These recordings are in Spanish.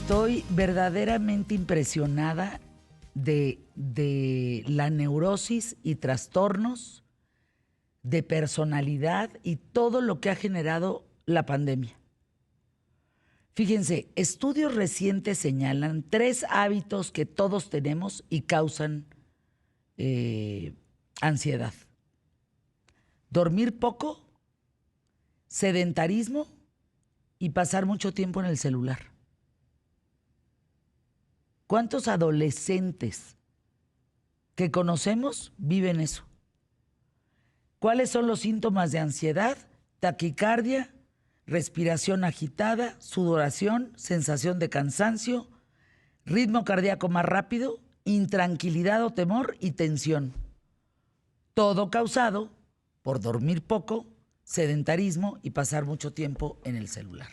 Estoy verdaderamente impresionada de la neurosis y trastornos de personalidad y todo lo que ha generado la pandemia. Fíjense, estudios recientes señalan 3 hábitos que todos tenemos y causan ansiedad. Dormir poco, sedentarismo y pasar mucho tiempo en el celular. ¿Cuántos adolescentes que conocemos viven eso? ¿Cuáles son los síntomas de ansiedad? Taquicardia, respiración agitada, sudoración, sensación de cansancio, ritmo cardíaco más rápido, intranquilidad o temor y tensión. Todo causado por dormir poco, sedentarismo y pasar mucho tiempo en el celular.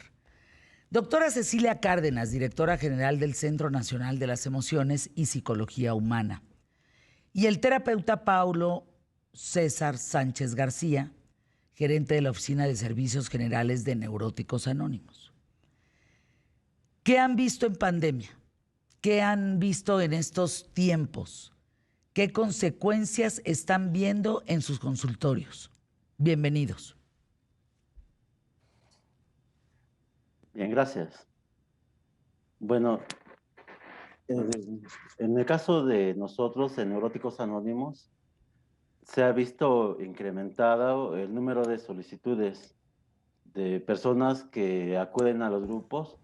Doctora Cecilia Cárdenas, directora general del Centro Nacional de las Emociones y Psicología Humana, y el terapeuta Paulo César Sánchez García, gerente de la Oficina de Servicios Generales de Neuróticos Anónimos. ¿Qué han visto en pandemia? ¿Qué han visto en estos tiempos? ¿Qué consecuencias están viendo en sus consultorios? Bienvenidos. Bien, gracias. Bueno, en el caso de nosotros, en Neuróticos Anónimos, se ha visto incrementado el número de solicitudes de personas que acuden a los grupos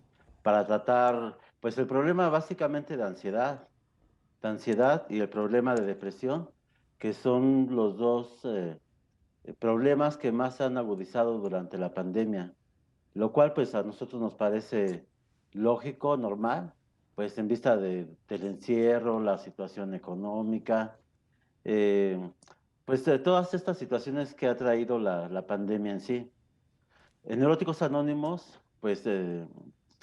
para tratar, pues, el problema básicamente de ansiedad y el problema de depresión, que son los dos problemas que más se han agudizado durante la pandemia, lo cual pues a nosotros nos parece lógico, normal, pues en vista del encierro, la situación económica, eh, pues de todas estas situaciones que ha traído la pandemia en sí. En Neuróticos Anónimos, pues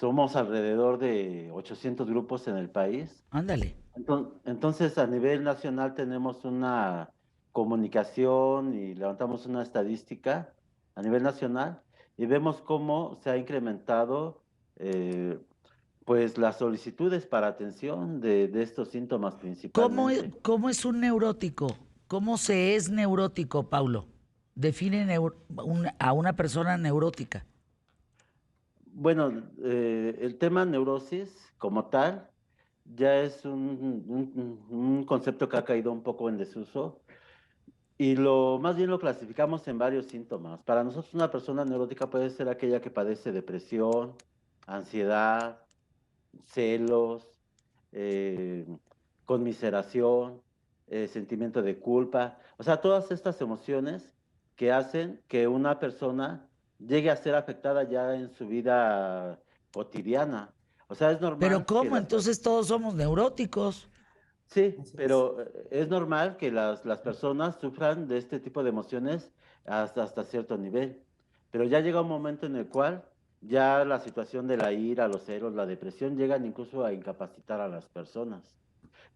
somos alrededor de 800 grupos en el país. Ándale. Entonces, a nivel nacional tenemos una comunicación y levantamos una estadística a nivel nacional y vemos cómo se ha incrementado eh, pues las solicitudes para atención de estos síntomas principalmente. ¿Cómo es un neurótico? ¿Cómo se es neurótico, Paulo? Define a una persona neurótica. Bueno, el tema neurosis como tal ya es un concepto que ha caído un poco en desuso. Y más bien lo clasificamos en varios síntomas. Para nosotros una persona neurótica puede ser aquella que padece depresión, ansiedad, celos, eh, conmiseración, sentimiento de culpa. O sea, todas estas emociones que hacen que una persona llegue a ser afectada ya en su vida cotidiana. O sea, es Pero normal que ¿cómo? Entonces todos somos neuróticos. Sí, pero es normal que las personas sufran de este tipo de emociones hasta cierto nivel. Pero ya llega un momento en el cual ya la situación de la ira, los celos, la depresión llegan incluso a incapacitar a las personas.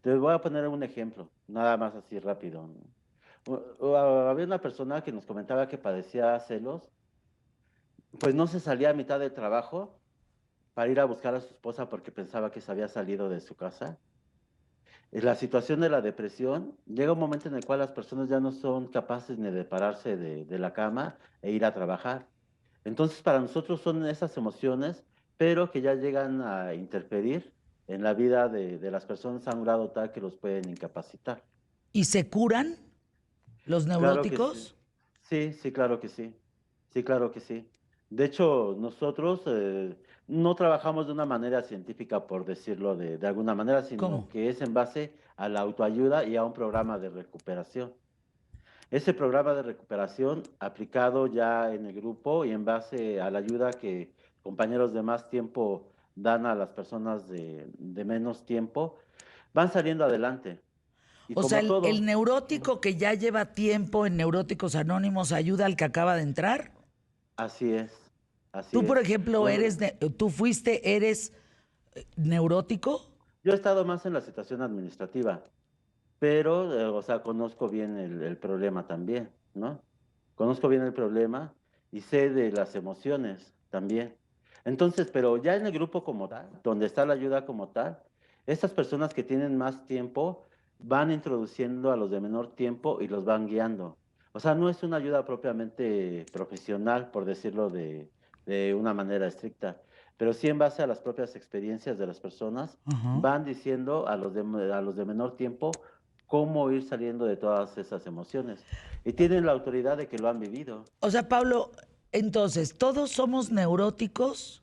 Te voy a poner un ejemplo, nada más así rápido, ¿no? Había una persona que nos comentaba que padecía celos, pues no se salía a mitad del trabajo para ir a buscar a su esposa porque pensaba que se había salido de su casa. La situación de la depresión, llega un momento en el cual las personas ya no son capaces ni de pararse de la cama e ir a trabajar. Entonces, para nosotros son esas emociones, pero que ya llegan a interferir en la vida de las personas a un grado tal que los pueden incapacitar. ¿Y se curan los Claro que sí. neuróticos? Sí, sí, claro que sí. Sí, claro que sí. De hecho, nosotros no trabajamos de una manera científica, por decirlo de alguna manera, sino ¿Cómo? que es en base a la autoayuda y a un programa de recuperación. Ese programa de recuperación aplicado ya en el grupo y en base a la ayuda que compañeros de más tiempo dan a las personas de menos tiempo, van saliendo adelante. Y O sea, como el todo, neurótico que ya lleva tiempo en Neuróticos Anónimos ayuda al que acaba de entrar. así es, así Tú, por es. ejemplo, Bueno, eres neurótico. yo he estado más en la situación administrativa, pero, o sea, conozco bien el problema también, ¿no? Conozco bien el problema y sé de las emociones también. Entonces, pero ya en el grupo como tal, donde está la ayuda como tal, estas personas que tienen más tiempo van introduciendo a los de menor tiempo y los van guiando. O sea, no es una ayuda propiamente profesional, por decirlo de una manera estricta, pero sí en base a las propias experiencias de las personas, Ajá. van diciendo a los de menor tiempo cómo ir saliendo de todas esas emociones. Y tienen la autoridad de que lo han vivido. O sea, Pablo, entonces, todos somos neuróticos,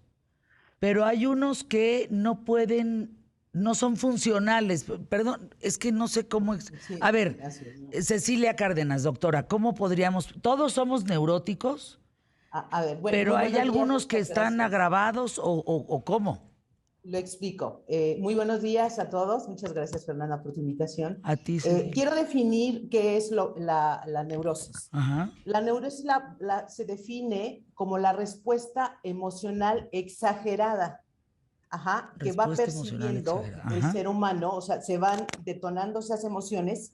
pero hay unos que no pueden, no son funcionales. Perdón, es que no sé cómo. A Sí, ver, así es. Cecilia Cárdenas, doctora, ¿cómo podríamos? Todos somos neuróticos, A ver, pero muy hay buenos días, algunos que muchas están gracias. agravados o ¿cómo? Lo explico. Muy buenos días a todos. Muchas gracias, Fernanda, por tu invitación. A ti, Cecilia. Quiero definir qué es la neurosis. Ajá. La neurosis se define como la respuesta emocional exagerada, ajá, que va Respuesta emocional percibiendo exagerada. el Ajá. ser humano, o sea, se van detonando esas emociones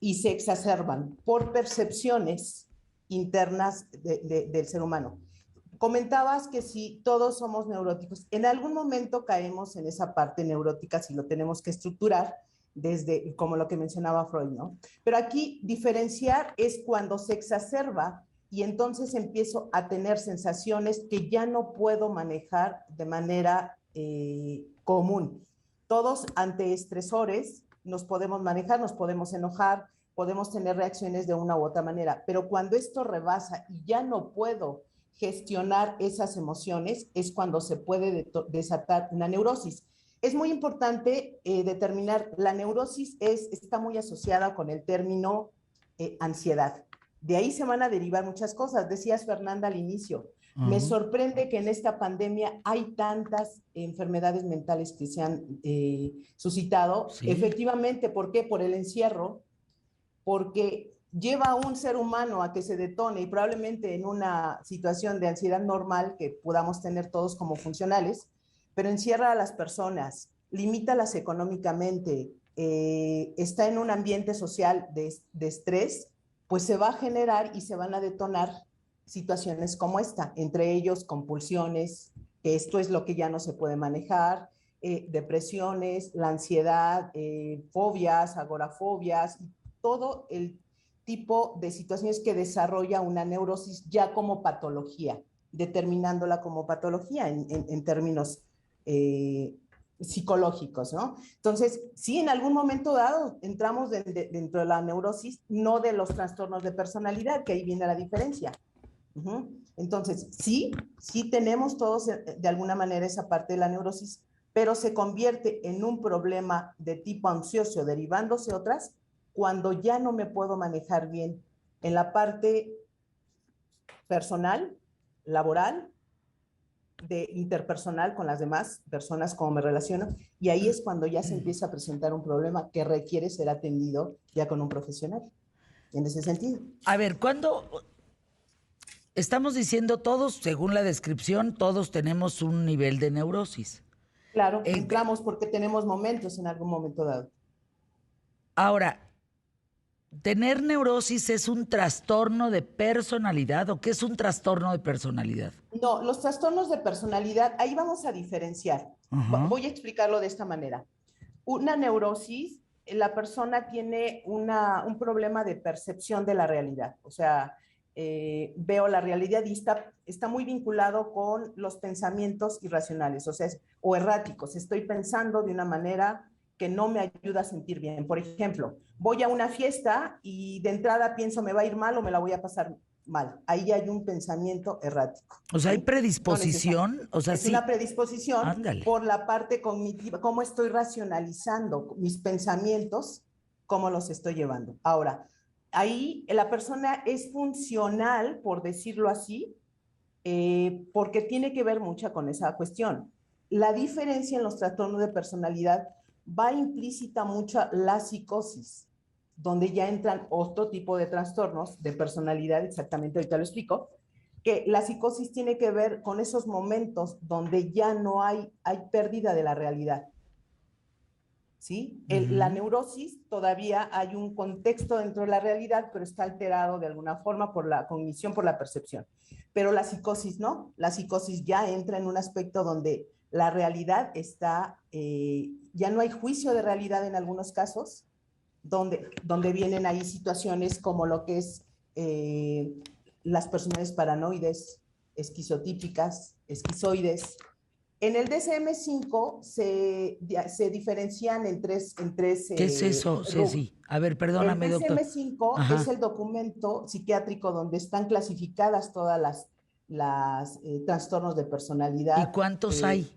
y se exacerban por percepciones internas del ser humano. Comentabas que si todos somos neuróticos, en algún momento caemos en esa parte neurótica si lo tenemos que estructurar desde, como lo que mencionaba Freud, ¿no? Pero aquí diferenciar es cuando se exacerba y entonces empiezo a tener sensaciones que ya no puedo manejar de manera común. Todos ante estresores nos podemos manejar, nos podemos enojar, podemos tener reacciones de una u otra manera, pero cuando esto rebasa y ya no puedo gestionar esas emociones, es cuando se puede desatar una neurosis. Es muy importante determinar, la neurosis está muy asociada con el término ansiedad. De ahí se van a derivar muchas cosas. Decías, Fernanda, al inicio, me Ajá. sorprende que en esta pandemia hay tantas enfermedades mentales que se han suscitado. Sí. Efectivamente, ¿por qué? Por el encierro, porque lleva a un ser humano a que se detone y probablemente en una situación de ansiedad normal que podamos tener todos como funcionales, pero encierra a las personas, limítalas económicamente, está en un ambiente social de estrés, pues se va a generar y se van a detonar situaciones como esta, entre ellos compulsiones, que esto es lo que ya no se puede manejar, depresiones, la ansiedad, fobias, agorafobias, todo el tipo de situaciones que desarrolla una neurosis ya como patología, determinándola como patología en términos psicológicos, ¿no? Entonces, sí, en algún momento dado entramos dentro de la neurosis, no de los trastornos de personalidad, que ahí viene la diferencia. Entonces, sí, sí tenemos todos de alguna manera esa parte de la neurosis, pero se convierte en un problema de tipo ansioso, derivándose otras, cuando ya no me puedo manejar bien en la parte personal, laboral, de interpersonal con las demás personas, cómo me relaciono, y ahí es cuando ya se empieza a presentar un problema que requiere ser atendido ya con un profesional, en ese sentido. A ver, ¿cuándo estamos diciendo todos, según la descripción, todos tenemos un nivel de neurosis? Claro, Eh, entramos porque tenemos momentos en algún momento dado. Ahora, ¿tener neurosis es un trastorno de personalidad o qué es un trastorno de personalidad? No, los trastornos de personalidad, ahí vamos a diferenciar. Ajá. Voy a explicarlo de esta manera. Una neurosis, la persona tiene un problema de percepción de la realidad. O sea, veo la realidad y está muy vinculado con los pensamientos irracionales, o sea, o erráticos. Estoy pensando de una manera que no me ayuda a sentir bien. Por ejemplo, voy a una fiesta y de entrada pienso me va a ir mal o me la voy a pasar mal. Ahí hay un pensamiento errático. O sea, hay ¿Sí? No necesariamente. predisposición, o sea, Es una sí, predisposición ándale. por la parte cognitiva, cómo estoy racionalizando mis pensamientos, cómo los estoy llevando. Ahora, ahí la persona es funcional, por decirlo así, porque tiene que ver mucho con esa cuestión. La diferencia en los trastornos de personalidad va implícita mucho la psicosis, donde ya entran otro tipo de trastornos de personalidad, exactamente ahorita lo explico, que la psicosis tiene que ver con esos momentos donde ya no hay pérdida de la realidad. ¿sí? La neurosis todavía hay un contexto dentro de la realidad, pero está alterado de alguna forma por la cognición, por la percepción. Pero la psicosis no, la psicosis ya entra en un aspecto donde la realidad está, ya no hay juicio de realidad en algunos casos, donde vienen ahí situaciones como lo que es las personas paranoides, esquizotípicas, esquizoides. En el DSM-5 se diferencian en tres. ¿Qué es eso, Ceci? A ver, El perdóname, doctor. DSM-5 es el documento psiquiátrico donde están clasificadas todas las trastornos de ¿Y personalidad. cuántos hay?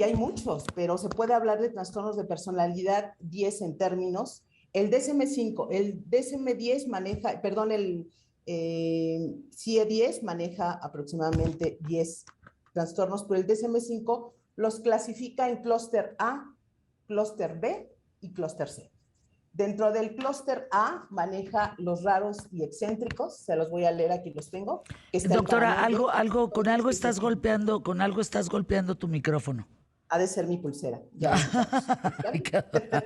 Hay muchos, pero se puede hablar de trastornos de personalidad 10 en términos. El DSM-5, el DSM-10 maneja, perdón, el CIE-10 maneja aproximadamente 10 trastornos, pero el DSM-5 los clasifica en clúster A, clúster B y clúster C. Dentro del clúster A maneja los raros y excéntricos, se los voy a leer, aquí los tengo. Que está Doctora, con algo estás esquizofrénico. golpeando, con algo estás golpeando tu micrófono. Ha de ser mi pulsera. Ya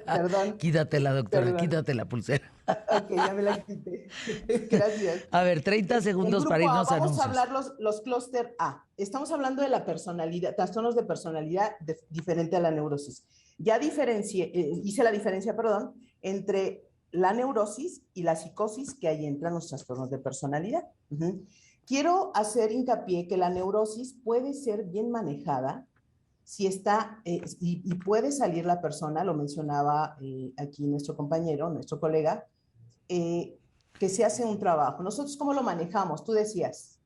Perdón. Quítatela, doctora, Perdón. quítate la pulsera. Ok, ya me la quité. Gracias. A ver, 30 El segundos para grupo A, irnos a vamos a anuncios. hablar los clúster A. Estamos hablando de la personalidad, trastornos de personalidad diferente a la neurosis. Ya hice la diferencia, perdón, entre la neurosis y la psicosis, que ahí entran los trastornos de personalidad. Quiero hacer hincapié que la neurosis puede ser bien manejada si está, y puede salir la persona, lo mencionaba aquí nuestro compañero, nuestro colega, que se hace un trabajo. Nosotros, ¿cómo lo manejamos? Tú decías,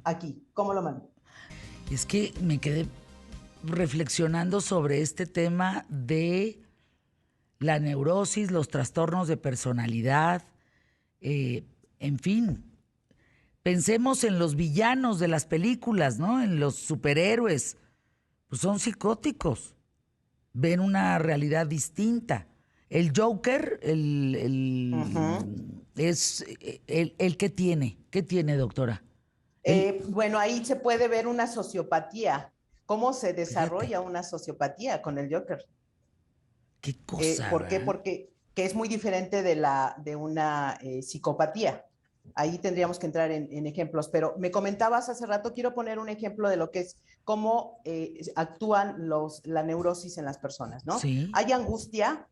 aquí, ¿cómo lo manejamos? Es que me quedé reflexionando sobre este tema de la neurosis, los trastornos de personalidad, en fin. Pensemos en los villanos de las películas, ¿no? En los superhéroes. Pues son psicóticos. Ven una realidad distinta. El Joker, es el que tiene. ¿Qué tiene, doctora? Bueno, ahí se puede ver una sociopatía. ¿Cómo se desarrolla Fíjate. una sociopatía con el Joker? Qué cosa, ¿Por qué? ¿verdad? Porque que es muy diferente de una psicopatía. Ahí tendríamos que entrar en ejemplos, pero me comentabas hace rato, quiero poner un ejemplo de lo que es cómo actúan la neurosis en las personas, ¿no? Sí, Hay angustia,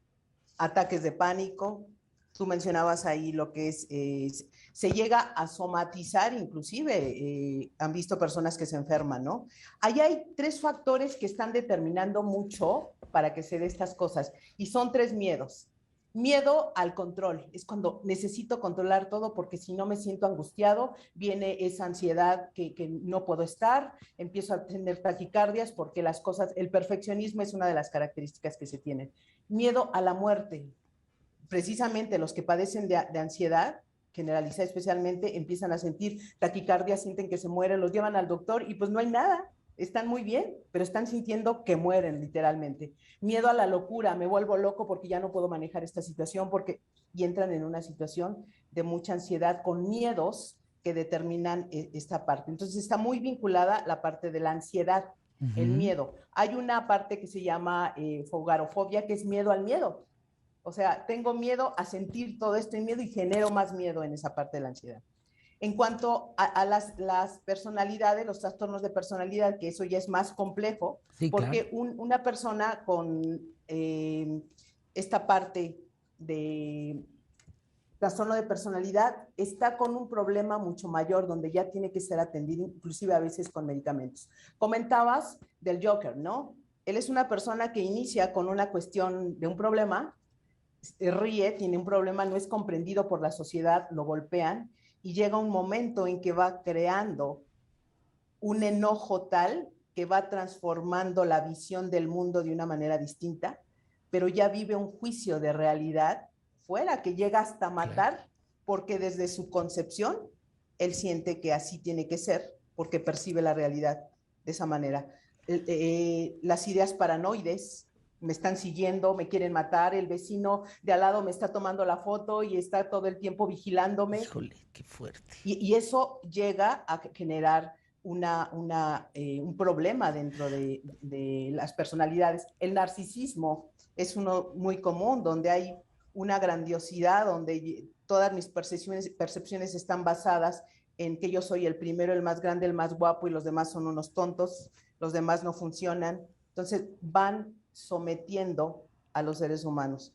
ataques de pánico, tú mencionabas ahí lo que se llega a somatizar, inclusive han visto personas que se enferman, ¿no? Ahí hay tres factores que están determinando mucho para que se dé estas cosas, y son tres miedos. Miedo al control, es cuando necesito controlar todo porque si no me siento angustiado, viene esa ansiedad que no puedo estar, empiezo a tener taquicardias porque las cosas, el perfeccionismo es una de las características que se tienen. Miedo a la muerte, precisamente los que padecen de ansiedad generalizada especialmente empiezan a sentir taquicardia, sienten que se mueren, los llevan al doctor y pues no hay nada, están muy bien, pero están sintiendo que mueren literalmente. Miedo a la locura, me vuelvo loco porque ya no puedo manejar esta situación y entran en una situación de mucha ansiedad con miedos que determinan esta parte. Entonces está muy vinculada la parte de la ansiedad, el miedo. Hay una parte que se llama fogarofobia, que es miedo al miedo. O sea, tengo miedo a sentir todo esto en miedo y genero más miedo en esa parte de la ansiedad. En cuanto a las personalidades, los trastornos de personalidad, que eso ya es más complejo, sí, porque claro. una persona con esta parte de trastorno de personalidad está con un problema mucho mayor donde ya tiene que ser atendido, inclusive a veces con medicamentos. Comentabas del Joker, ¿no? Él es una persona que inicia con una cuestión de un problema, ríe, tiene un problema, no es comprendido por la sociedad, lo golpean y llega un momento en que va creando un enojo tal que va transformando la visión del mundo de una manera distinta, pero ya vive un juicio de realidad fuera que llega hasta matar, Claro. porque desde su concepción él siente que así tiene que ser, porque percibe la realidad de esa manera. Las ideas paranoides, me están siguiendo, me quieren matar, el vecino de al lado me está tomando la foto y está todo el tiempo vigilándome. Híjole, qué fuerte. Y eso llega a generar un problema dentro de las personalidades. El narcisismo es uno muy común, donde hay una grandiosidad, donde todas mis percepciones están basadas en que yo soy el primero, el más grande, el más guapo, y los demás son unos tontos, los demás no funcionan. Entonces van sometiendo a los seres humanos.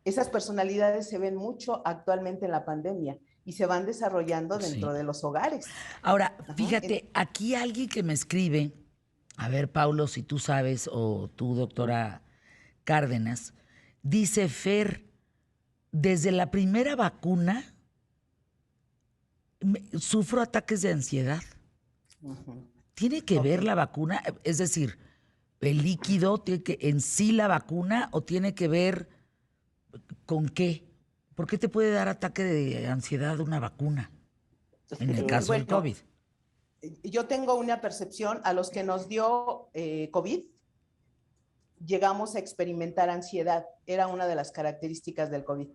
Esas personalidades se ven mucho actualmente en la pandemia y se van desarrollando dentro de los hogares. Ahora, fíjate, aquí alguien que me escribe, a ver, Paulo, si tú sabes, o tú, doctora Cárdenas, dice: Fer, desde la primera vacuna sufro ataques de ansiedad. ¿Tiene que ver la vacuna? Es decir, el líquido, ¿tiene que en sí la vacuna o tiene que ver con qué? ¿Por qué te puede dar ataque de ansiedad una vacuna? En el caso del COVID. Yo tengo una percepción: a los que nos dio COVID, llegamos a experimentar ansiedad. Era una de las características del COVID.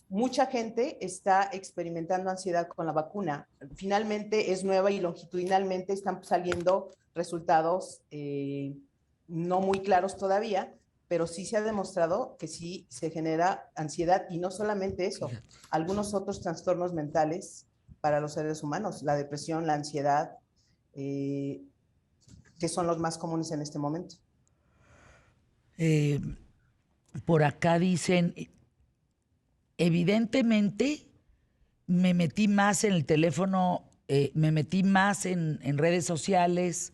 Mucha gente está experimentando ansiedad con la vacuna. Finalmente es nueva y longitudinalmente están saliendo resultados no muy claros todavía, pero sí se ha demostrado que sí se genera ansiedad, y no solamente eso, algunos otros trastornos mentales para los seres humanos, la depresión, la ansiedad, que son los más comunes en este momento. Por acá dicen, evidentemente me metí más en el teléfono, me metí más en redes sociales.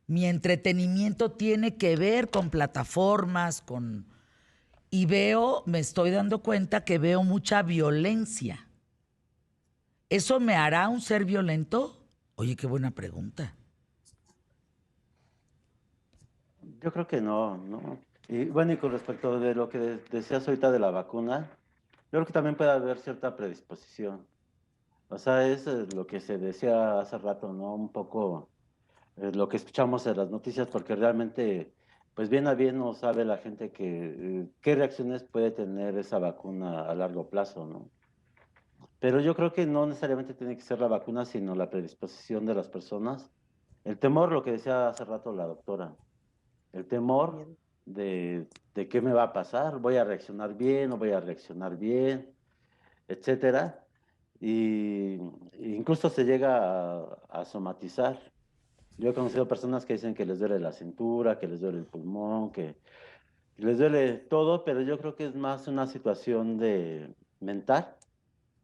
Mi entretenimiento tiene que ver con plataformas, y me estoy dando cuenta que veo mucha violencia. ¿Eso me hará un ser violento? Oye, qué buena pregunta. Yo creo que no, ¿no? Y bueno, y con respecto de lo que decías ahorita de la vacuna, yo creo que también puede haber cierta predisposición. O sea, es lo que se decía hace rato, ¿no? Un poco lo que escuchamos en las noticias, porque realmente, pues bien a bien no sabe la gente qué reacciones puede tener esa vacuna a largo plazo, ¿no? Pero yo creo que no necesariamente tiene que ser la vacuna, sino la predisposición de las personas. El temor, lo que decía hace rato la doctora, el temor de qué me va a pasar, voy a reaccionar bien, no voy a reaccionar bien, etcétera. Y incluso se llega a somatizar. Yo he conocido personas que dicen que les duele la cintura, que les duele el pulmón, que les duele todo, pero yo creo que es más una situación mental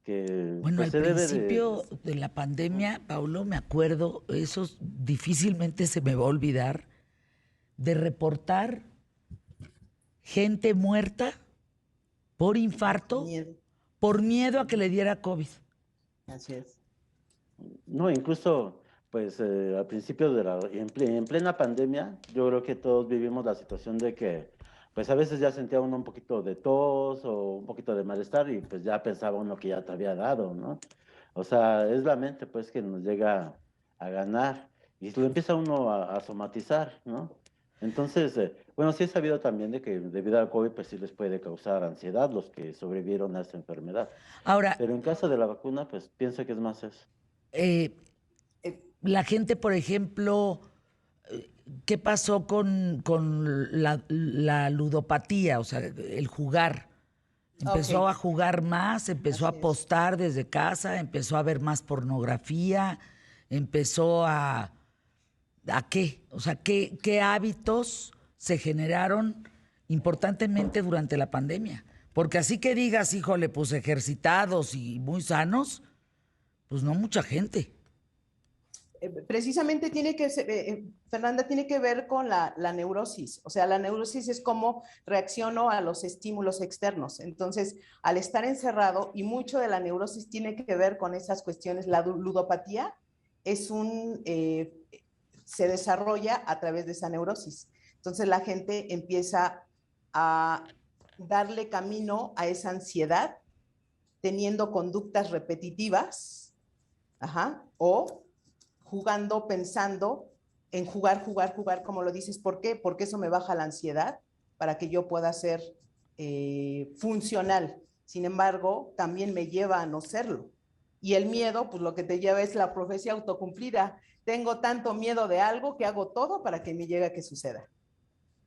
que Bueno, pues al se debe principio de la pandemia, Paulo, me acuerdo, eso difícilmente se me va a olvidar, de reportar gente muerta por infarto, por miedo a que le diera COVID. Así es. No, incluso, pues al principio en plena pandemia, yo creo que todos vivimos la situación de que, pues a veces ya sentía uno un poquito de tos o un poquito de malestar y pues ya pensaba uno que ya te había dado, ¿no? O sea, es la mente pues que nos llega a ganar y lo empieza uno a somatizar, ¿no? Entonces, bueno, sí he sabido también de que debido al COVID, pues sí les puede causar ansiedad los que sobrevivieron a esta enfermedad. Ahora, Pero en caso de la vacuna, pues pienso que es más eso. la gente, por ejemplo, ¿qué pasó con la ludopatía? O sea, el jugar. Empezó a jugar más, empezó a apostar desde casa, empezó a ver más pornografía, empezó ¿a qué? O sea, ¿qué hábitos se generaron importantemente durante la pandemia? Porque así que digas, híjole, pues ejercitados y muy sanos, pues no mucha gente. Precisamente tiene que ser, Fernanda, tiene que ver con la neurosis. O sea, la neurosis es cómo reacciono a los estímulos externos. Entonces, al estar encerrado, y mucho de la neurosis tiene que ver con esas cuestiones, la ludopatía se desarrolla a través de esa neurosis. Entonces, la gente empieza a darle camino a esa ansiedad, teniendo conductas repetitivas, o jugando, pensando en jugar, como lo dices. ¿Por qué? Porque eso me baja la ansiedad para que yo pueda ser funcional. Sin embargo, también me lleva a no serlo. Y el miedo, pues lo que te lleva es la profecía autocumplida. tengo tanto miedo de algo que hago todo para que me llegue a que suceda.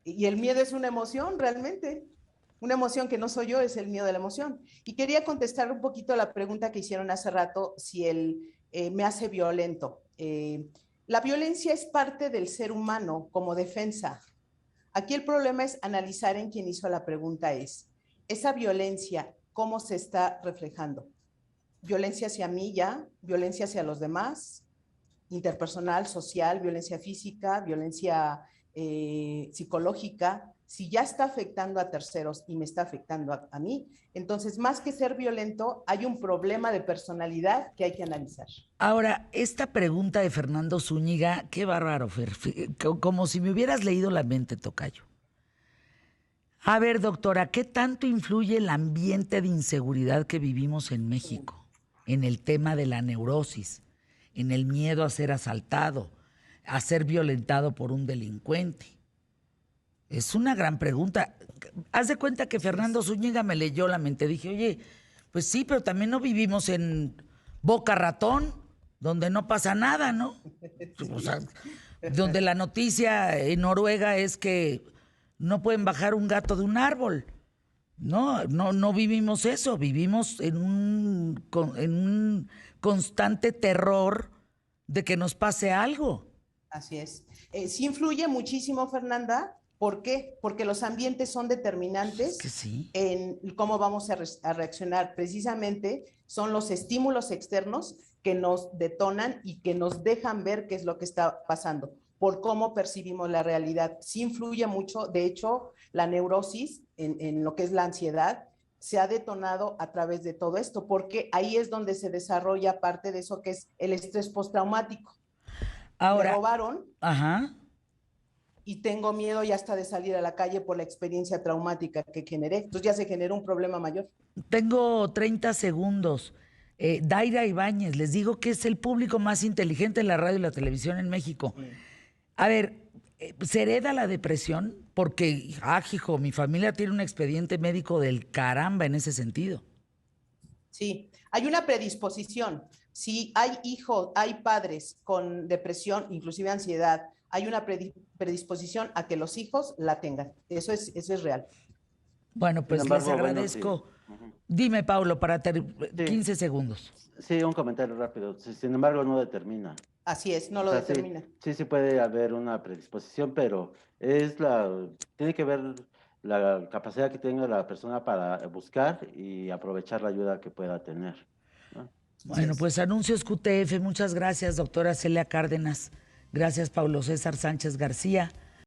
Y el miedo es una emoción realmente. Una emoción que no soy yo, es el miedo de la emoción. Y quería contestar un poquito a la pregunta que hicieron hace rato, si él me hace violento. La violencia es parte del ser humano como defensa. Aquí el problema es analizar en quien hizo la pregunta esa violencia, ¿cómo se está reflejando? Violencia hacia mí ya, violencia hacia los demás, interpersonal, social, violencia física, violencia psicológica. Si ya está afectando a terceros y me está afectando a mí, entonces más que ser violento, hay un problema de personalidad que hay que analizar. Ahora, esta pregunta de Fernando Zúñiga, qué bárbaro, Fer, como si me hubieras leído la mente, tocayo. A ver, doctora, ¿qué tanto influye el ambiente de inseguridad que vivimos en México en el tema de la neurosis, en el miedo a ser asaltado, a ser violentado por un delincuente? Es una gran pregunta. Haz de cuenta que Fernando Zúñiga me leyó la mente. Dije, oye, pues sí, pero también no vivimos en Boca Ratón, donde no pasa nada, ¿no? O sea, donde la noticia en Noruega es que no pueden bajar un gato de un árbol. No vivimos eso. Vivimos en un constante terror de que nos pase algo. Así es. Sí influye muchísimo, Fernanda. ¿Por qué? Porque los ambientes son determinantes que sí. en cómo vamos a reaccionar. Precisamente son los estímulos externos que nos detonan y que nos dejan ver qué es lo que está pasando, por cómo percibimos la realidad. Sí influye mucho. De hecho, la neurosis en lo que es la ansiedad se ha detonado a través de todo esto, porque ahí es donde se desarrolla parte de eso que es el estrés postraumático. Ahora, me robaron. Ajá. Y tengo miedo ya hasta de salir a la calle por la experiencia traumática que generé. Entonces ya se generó un problema mayor. Tengo 30 segundos. Daira Ibáñez, les digo que es el público más inteligente en la radio y la televisión en México. A ver, ¿se hereda la depresión? Porque, hijo, mi familia tiene un expediente médico del caramba en ese sentido. Sí, hay una predisposición. Si hay hijos, hay padres con depresión, inclusive ansiedad, hay una predisposición a que los hijos la tengan. Eso es real. Bueno, pues les agradezco. Bueno, sí. Dime, Paulo, para 15 segundos. Sí, un comentario rápido. Sin embargo, no determina. Así es, no lo determina. Sí puede haber una predisposición, pero tiene que ver la capacidad que tenga la persona para buscar y aprovechar la ayuda que pueda tener, ¿no? Bueno, pues anuncios QTF. Muchas gracias, doctora Celia Cárdenas. Gracias, Paulo César Sánchez García.